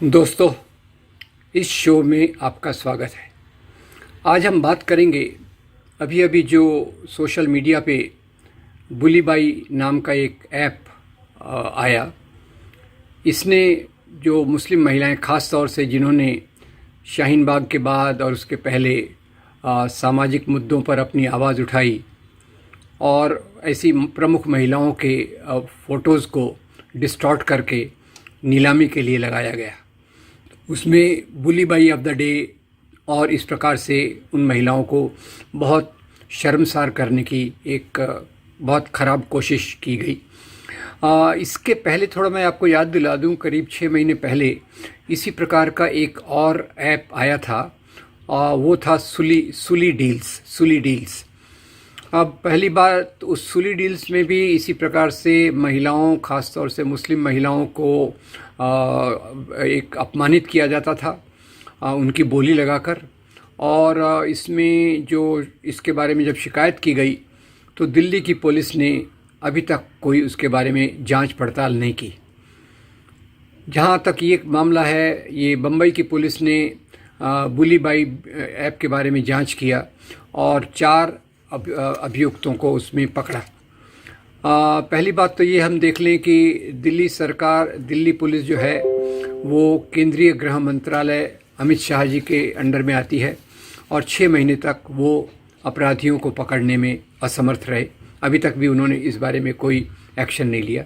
दोस्तों, इस शो में आपका स्वागत है। आज हम बात करेंगे अभी अभी जो सोशल मीडिया पे बुली बाई नाम का एक ऐप आया। इसने जो मुस्लिम महिलाएं, ख़ास तौर से जिन्होंने शाहीन बाग के बाद और उसके पहले सामाजिक मुद्दों पर अपनी आवाज़ उठाई और ऐसी प्रमुख महिलाओं के फ़ोटोज़ को डिस्टॉर्ट करके नीलामी के लिए लगाया गया। उसमें बुली बाई ऑफ द डे और इस प्रकार से उन महिलाओं को बहुत शर्मसार करने की एक बहुत ख़राब कोशिश की गई। इसके पहले थोड़ा मैं आपको याद दिला दूं, करीब 6 महीने पहले इसी प्रकार का एक और ऐप आया था। वो था सुली डील्स। अब पहली बात, उस सुली डील्स में भी इसी प्रकार से महिलाओं, ख़ास तौर से मुस्लिम महिलाओं को एक अपमानित किया जाता था उनकी बोली लगाकर। और इसमें जो इसके बारे में जब शिकायत की गई तो दिल्ली की पुलिस ने अभी तक कोई उसके बारे में जांच पड़ताल नहीं की। जहां तक ये मामला है, ये बम्बई की पुलिस ने बुली बाई ऐप के बारे में जांच किया और 4 अभियुक्तों को उसमें पकड़ा। पहली बात तो ये हम देख लें कि दिल्ली पुलिस जो है वो केंद्रीय गृह मंत्रालय अमित शाह जी के अंडर में आती है और 6 महीने तक वो अपराधियों को पकड़ने में असमर्थ रहे। अभी तक भी उन्होंने इस बारे में कोई एक्शन नहीं लिया।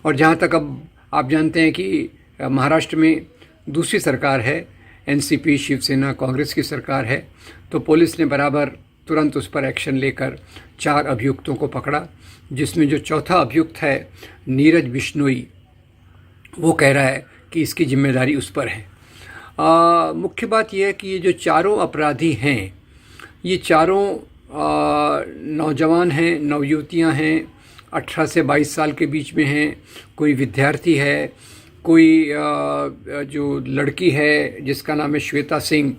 और जहाँ तक अब आप जानते हैं कि महाराष्ट्र में दूसरी सरकार है, एनसीपी, शिवसेना, कांग्रेस की सरकार है, तो पुलिस ने बराबर तुरंत उस पर एक्शन लेकर 4 अभियुक्तों को पकड़ा, जिसमें जो चौथा अभियुक्त है नीरज बिश्नोई, वो कह रहा है कि इसकी जिम्मेदारी उस पर है। मुख्य बात यह है कि ये जो चारों अपराधी हैं, ये चारों नौजवान हैं, नवयुवतियां हैं, 18 से 22 साल के बीच में हैं। कोई विद्यार्थी है, कोई जो लड़की है जिसका नाम है श्वेता सिंह,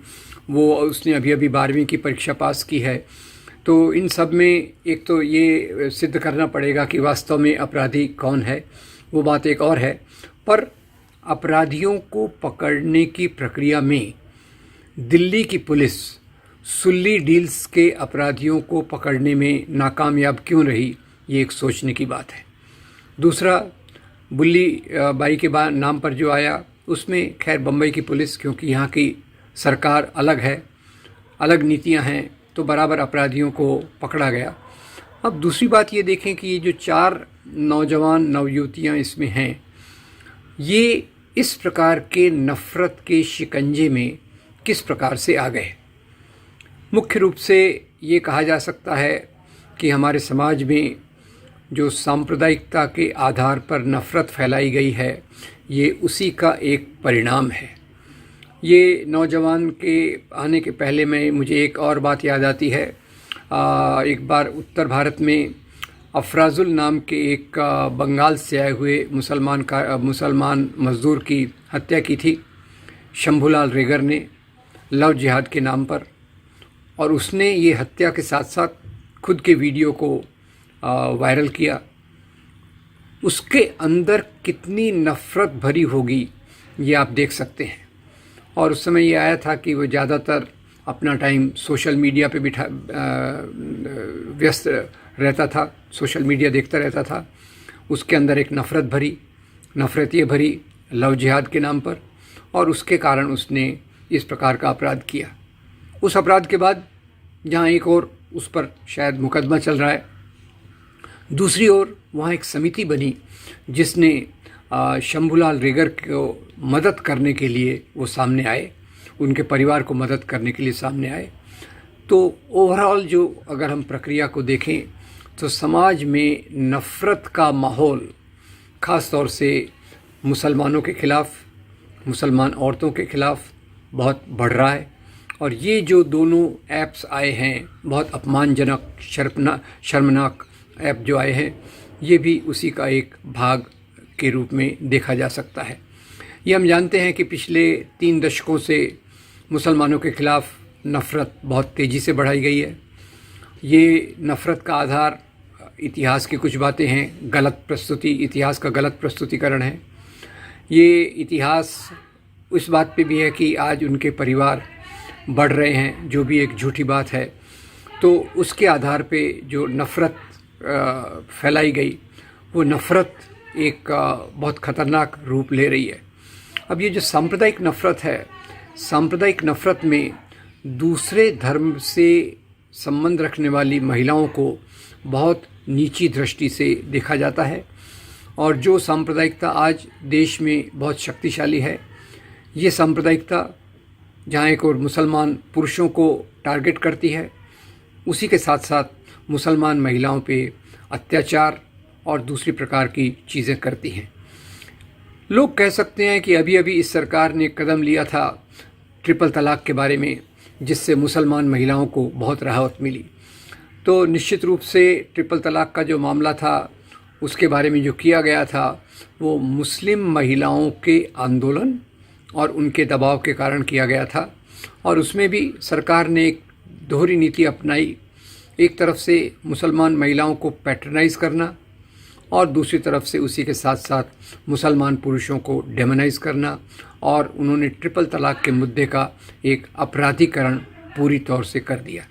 वो उसने अभी अभी 12वीं की परीक्षा पास की है। तो इन सब में एक तो ये सिद्ध करना पड़ेगा कि वास्तव में अपराधी कौन है, वो बात एक और है। पर अपराधियों को पकड़ने की प्रक्रिया में दिल्ली की पुलिस सुल्ली डील्स के अपराधियों को पकड़ने में नाकामयाब क्यों रही, ये एक सोचने की बात है। दूसरा, बुली बाई के नाम पर जो आया, उसमें खैर बम्बई की पुलिस, क्योंकि यहाँ की सरकार अलग है, अलग नीतियाँ हैं, तो बराबर अपराधियों को पकड़ा गया। अब दूसरी बात ये देखें कि ये जो 4 नौजवान नवयुवतियाँ इसमें हैं, ये इस प्रकार के नफ़रत के शिकंजे में किस प्रकार से आ गए। मुख्य रूप से ये कहा जा सकता है कि हमारे समाज में जो सांप्रदायिकता के आधार पर नफ़रत फैलाई गई है, ये उसी का एक परिणाम है। ये नौजवान के आने के पहले मुझे एक और बात याद आती है। एक बार उत्तर भारत में अफराजुल नाम के एक बंगाल से आए हुए मुसलमान मज़दूर की हत्या की थी शंभूलाल रेगर ने, लव जिहाद के नाम पर। और उसने ये हत्या के साथ साथ खुद के वीडियो को वायरल किया। उसके अंदर कितनी नफ़रत भरी होगी ये आप देख सकते हैं। और उस समय ये आया था कि वो ज़्यादातर अपना टाइम सोशल मीडिया पे व्यस्त रहता था, सोशल मीडिया देखता रहता था। उसके अंदर एक नफ़रत भरी लव जिहाद के नाम पर, और उसके कारण उसने इस प्रकार का अपराध किया। उस अपराध के बाद जहाँ एक और उस पर शायद मुकदमा चल रहा है, दूसरी ओर वहाँ एक समिति बनी जिसने शंभूलाल रेगर को मदद करने के लिए वो सामने आए, उनके परिवार को मदद करने के लिए सामने आए। तो ओवरऑल जो अगर हम प्रक्रिया को देखें तो समाज में नफ़रत का माहौल ख़ास तौर से मुसलमानों के ख़िलाफ़, मुसलमान औरतों के ख़िलाफ़ बहुत बढ़ रहा है। और ये जो दोनों ऐप्स आए हैं, बहुत अपमानजनक, शर्मनाक ऐप जो आए हैं, ये भी उसी का एक भाग के रूप में देखा जा सकता है। ये हम जानते हैं कि पिछले 3 दशकों से मुसलमानों के ख़िलाफ़ नफ़रत बहुत तेज़ी से बढ़ाई गई है। ये नफ़रत का आधार इतिहास की कुछ बातें हैं, इतिहास का गलत प्रस्तुतिकरण है। ये इतिहास उस बात पे भी है कि आज उनके परिवार बढ़ रहे हैं, जो भी एक झूठी बात है। तो उसके आधार पे जो नफ़रत फैलाई गई, वो नफ़रत एक बहुत ख़तरनाक रूप ले रही है। अब ये जो सांप्रदायिक नफ़रत है, सांप्रदायिक नफ़रत में दूसरे धर्म से संबंध रखने वाली महिलाओं को बहुत नीची दृष्टि से देखा जाता है। और जो सांप्रदायिकता आज देश में बहुत शक्तिशाली है, ये सांप्रदायिकता जहाँ एक और मुसलमान पुरुषों को टारगेट करती है, उसी के साथ साथ मुसलमान महिलाओं पे अत्याचार और दूसरी प्रकार की चीज़ें करती हैं। लोग कह सकते हैं कि अभी अभी इस सरकार ने कदम लिया था ट्रिपल तलाक के बारे में, जिससे मुसलमान महिलाओं को बहुत राहत मिली। तो निश्चित रूप से ट्रिपल तलाक का जो मामला था, उसके बारे में जो किया गया था, वो मुस्लिम महिलाओं के आंदोलन और उनके दबाव के कारण किया गया था। और उसमें भी सरकार ने एक दोहरी नीति अपनाई, एक तरफ से मुसलमान महिलाओं को पैट्रनाइज़ करना और दूसरी तरफ से उसी के साथ साथ मुसलमान पुरुषों को डेमोनाइज़ करना। और उन्होंने ट्रिपल तलाक के मुद्दे का एक अपराधीकरण पूरी तौर से कर दिया।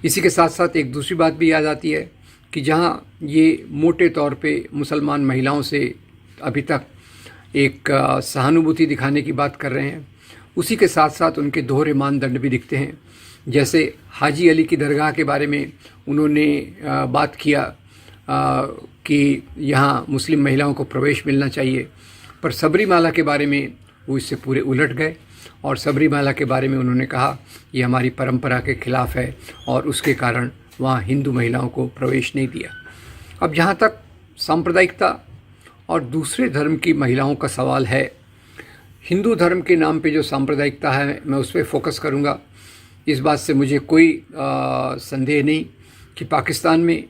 इसी के साथ साथ एक दूसरी बात भी याद आती है कि जहाँ ये मोटे तौर पे मुसलमान महिलाओं से अभी तक एक सहानुभूति दिखाने की बात कर रहे हैं, उसी के साथ साथ उनके दोहरे मानदंड भी दिखते हैं। जैसे हाजी अली की दरगाह के बारे में उन्होंने बात किया कि यहाँ मुस्लिम महिलाओं को प्रवेश मिलना चाहिए, पर सबरीमाला के बारे में वो इससे पूरे उलट गए और सबरीमाला के बारे में उन्होंने कहा ये हमारी परंपरा के खिलाफ है और उसके कारण वहाँ हिंदू महिलाओं को प्रवेश नहीं दिया। अब जहाँ तक सांप्रदायिकता और दूसरे धर्म की महिलाओं का सवाल है, हिंदू धर्म के नाम पे जो सांप्रदायिकता है, मैं उस पर फोकस करूँगा। इस बात से मुझे कोई संदेह नहीं कि पाकिस्तान में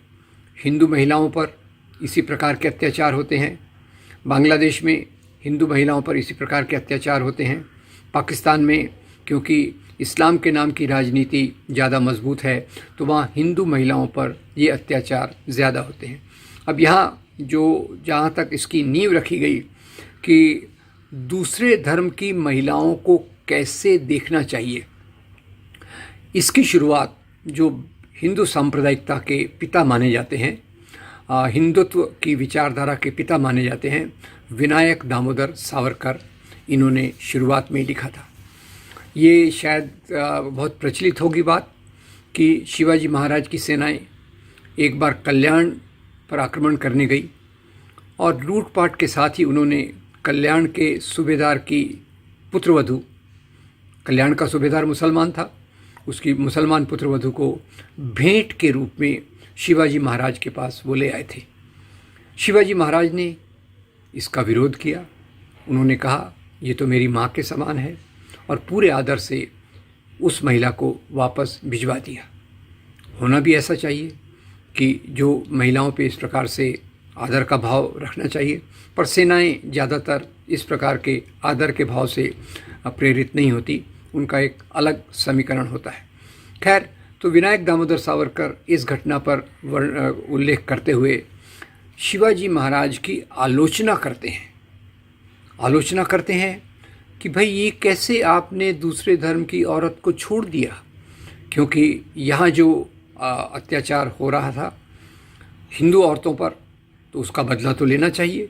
हिंदू महिलाओं पर इसी प्रकार के अत्याचार होते हैं, बांग्लादेश में हिंदू महिलाओं पर इसी प्रकार के अत्याचार होते हैं। पाकिस्तान में क्योंकि इस्लाम के नाम की राजनीति ज़्यादा मजबूत है, तो वहाँ हिंदू महिलाओं पर ये अत्याचार ज़्यादा होते हैं। अब यहाँ जहाँ तक इसकी नींव रखी गई कि दूसरे धर्म की महिलाओं को कैसे देखना चाहिए, इसकी शुरुआत जो हिंदू सांप्रदायिकता के पिता माने जाते हैं, हिंदुत्व की विचारधारा के पिता माने जाते हैं, विनायक दामोदर सावरकर, इन्होंने शुरुआत में लिखा था। ये शायद बहुत प्रचलित होगी बात कि शिवाजी महाराज की सेनाएं एक बार कल्याण पर आक्रमण करने गई और लूटपाट के साथ ही उन्होंने कल्याण के सूबेदार की पुत्रवधू, कल्याण का सूबेदार मुसलमान था, उसकी मुसलमान पुत्रवधू को भेंट के रूप में शिवाजी महाराज के पास वो ले आए थे। शिवाजी महाराज ने इसका विरोध किया। उन्होंने कहा ये तो मेरी माँ के समान है, और पूरे आदर से उस महिला को वापस भिजवा दिया। होना भी ऐसा चाहिए कि जो महिलाओं पे इस प्रकार से आदर का भाव रखना चाहिए, पर सेनाएं ज़्यादातर इस प्रकार के आदर के भाव से प्रेरित नहीं होती, उनका एक अलग समीकरण होता है। खैर, तो विनायक दामोदर सावरकर इस घटना पर उल्लेख करते हुए शिवाजी महाराज की आलोचना करते हैं कि भाई ये कैसे आपने दूसरे धर्म की औरत को छोड़ दिया, क्योंकि यहाँ जो अत्याचार हो रहा था हिंदू औरतों पर, तो उसका बदला तो लेना चाहिए,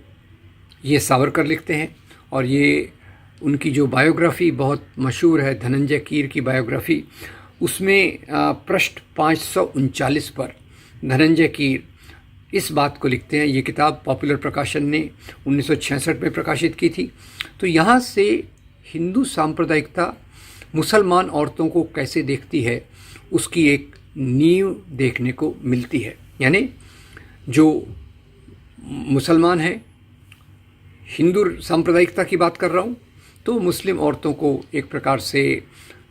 ये सावरकर लिखते हैं। और ये उनकी जो बायोग्राफ़ी बहुत मशहूर है, धनंजय कीर की बायोग्राफ़ी, उसमें पृष्ठ 539 पर धनंजय कीर इस बात को लिखते हैं। ये किताब पॉपुलर प्रकाशन ने 1966 में प्रकाशित की थी। तो यहाँ से हिंदू सांप्रदायिकता मुसलमान औरतों को कैसे देखती है, उसकी एक नींव देखने को मिलती है। यानी जो मुसलमान हैं, हिंदू सांप्रदायिकता की बात कर रहा हूँ, तो मुस्लिम औरतों को एक प्रकार से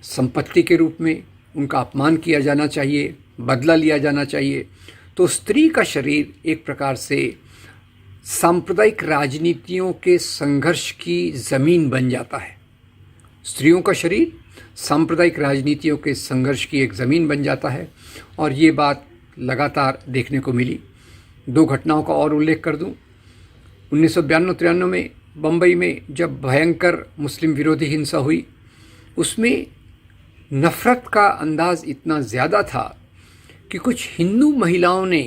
संपत्ति के रूप में उनका अपमान किया जाना चाहिए, बदला लिया जाना चाहिए। तो स्त्री का शरीर एक प्रकार से सांप्रदायिक राजनीतियों के संघर्ष की ज़मीन बन जाता है। स्त्रियों का शरीर सांप्रदायिक राजनीतियों के संघर्ष की एक ज़मीन बन जाता है, और ये बात लगातार देखने को मिली। दो घटनाओं का और उल्लेख कर दूं। 1992-93 में बम्बई में जब भयंकर मुस्लिम विरोधी हिंसा हुई, उसमें नफ़रत का अंदाज़ इतना ज़्यादा था कि कुछ हिंदू महिलाओं ने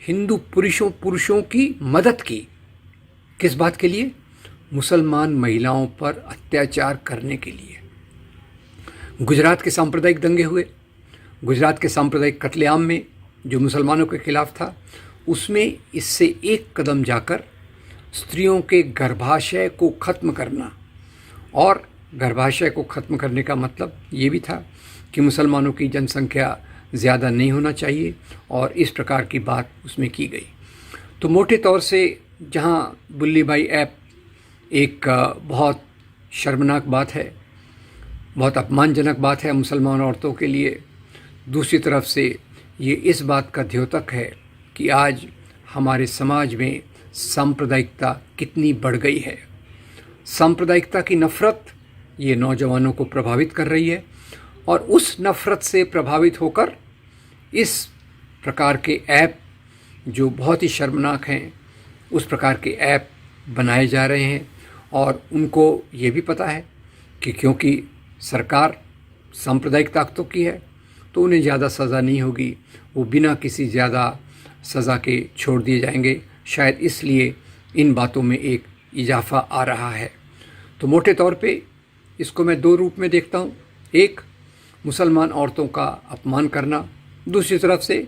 हिंदू पुरुषों की मदद की। किस बात के लिए? मुसलमान महिलाओं पर अत्याचार करने के लिए। गुजरात के सांप्रदायिक दंगे हुए, गुजरात के सांप्रदायिक कत्लेआम में जो मुसलमानों के खिलाफ था, उसमें इससे एक कदम जाकर स्त्रियों के गर्भाशय को ख़त्म करना, और गर्भाशय को ख़त्म करने का मतलब ये भी था कि मुसलमानों की जनसंख्या ज़्यादा नहीं होना चाहिए, और इस प्रकार की बात उसमें की गई। तो मोटे तौर से जहाँ बुल्ली बाई ऐप एक बहुत शर्मनाक बात है, बहुत अपमानजनक बात है मुसलमान औरतों के लिए, दूसरी तरफ से ये इस बात का द्योतक है कि आज हमारे समाज में सांप्रदायिकता कितनी बढ़ गई है। सांप्रदायिकता की नफ़रत ये नौजवानों को प्रभावित कर रही है, और उस नफ़रत से प्रभावित होकर इस प्रकार के ऐप जो बहुत ही शर्मनाक हैं, उस प्रकार के ऐप बनाए जा रहे हैं। और उनको ये भी पता है कि क्योंकि सरकार सांप्रदायिक ताकतों की है, तो उन्हें ज़्यादा सज़ा नहीं होगी, वो बिना किसी ज़्यादा सज़ा के छोड़ दिए जाएंगे। शायद इसलिए इन बातों में एक इजाफ़ा आ रहा है। तो मोटे तौर पे इसको मैं दो रूप में देखता हूँ। एक, मुसलमान औरतों का अपमान करना, दूसरी तरफ से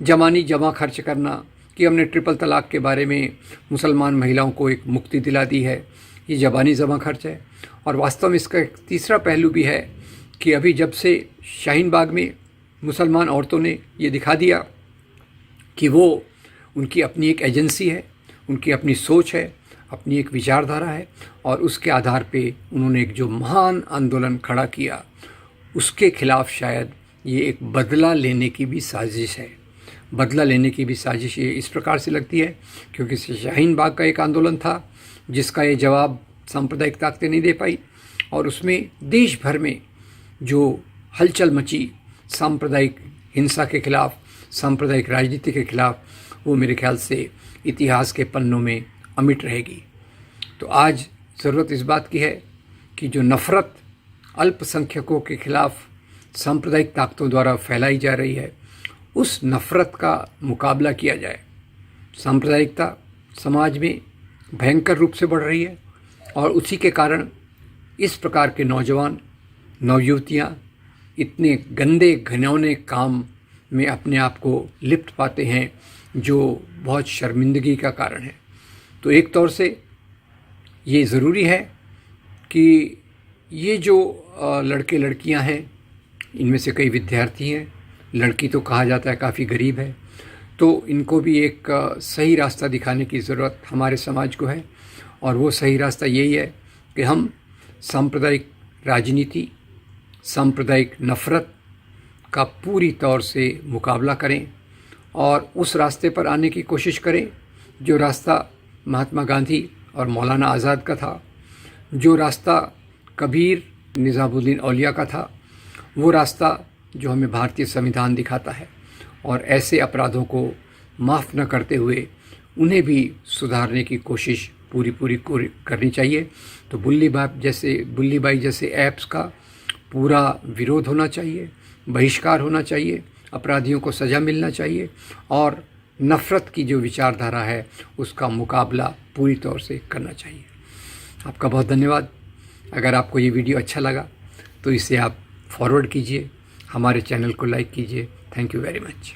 जमानी जमा खर्च करना कि हमने ट्रिपल तलाक के बारे में मुसलमान महिलाओं को एक मुक्ति दिला दी है। ये ज़बानी जमा खर्च है। और वास्तव में इसका एक तीसरा पहलू भी है कि अभी जब से शाहीन बाग में मुसलमान औरतों ने ये दिखा दिया कि वो उनकी अपनी एक एजेंसी है, उनकी अपनी सोच है, अपनी एक विचारधारा है, और उसके आधार पे उन्होंने एक जो महान आंदोलन खड़ा किया, उसके खिलाफ शायद ये एक बदला लेने की भी साजिश है। बदला लेने की भी साजिश ये इस प्रकार से लगती है क्योंकि शाहीन बाग का एक आंदोलन था जिसका ये जवाब सांप्रदायिक ताकतें नहीं दे पाई, और उसमें देश भर में जो हलचल मची सांप्रदायिक हिंसा के खिलाफ, सांप्रदायिक राजनीति के खिलाफ, वो मेरे ख्याल से इतिहास के पन्नों में अमिट रहेगी। तो आज ज़रूरत इस बात की है कि जो नफ़रत अल्पसंख्यकों के खिलाफ सांप्रदायिक ताकतों द्वारा फैलाई जा रही है, उस नफ़रत का मुकाबला किया जाए। सांप्रदायिकता समाज में भयंकर रूप से बढ़ रही है, और उसी के कारण इस प्रकार के नौजवान नवयुवतियाँ इतने गंदे घिनौने काम में अपने आप को लिप्त पाते हैं जो बहुत शर्मिंदगी का कारण है। तो एक तौर से ये ज़रूरी है कि ये जो लड़के लड़कियां हैं, इनमें से कई विद्यार्थी हैं, लड़की तो कहा जाता है काफ़ी गरीब है, तो इनको भी एक सही रास्ता दिखाने की ज़रूरत हमारे समाज को है। और वो सही रास्ता यही है कि हम सांप्रदायिक राजनीति, सांप्रदायिक नफ़रत का पूरी तौर से मुकाबला करें, और उस रास्ते पर आने की कोशिश करें जो रास्ता महात्मा गांधी और मौलाना आज़ाद का था, जो रास्ता कबीर निज़ामुद्दीन औलिया का था, वो रास्ता जो हमें भारतीय संविधान दिखाता है। और ऐसे अपराधों को माफ़ न करते हुए उन्हें भी सुधारने की कोशिश पूरी करनी चाहिए। तो बुल्ली बाई जैसे ऐप्स का पूरा विरोध होना चाहिए, बहिष्कार होना चाहिए, अपराधियों को सज़ा मिलना चाहिए, और नफ़रत की जो विचारधारा है उसका मुकाबला पूरी तौर से करना चाहिए। आपका बहुत धन्यवाद। अगर आपको ये वीडियो अच्छा लगा तो इसे आप फॉरवर्ड कीजिए, हमारे चैनल को लाइक कीजिए। Thank you very much.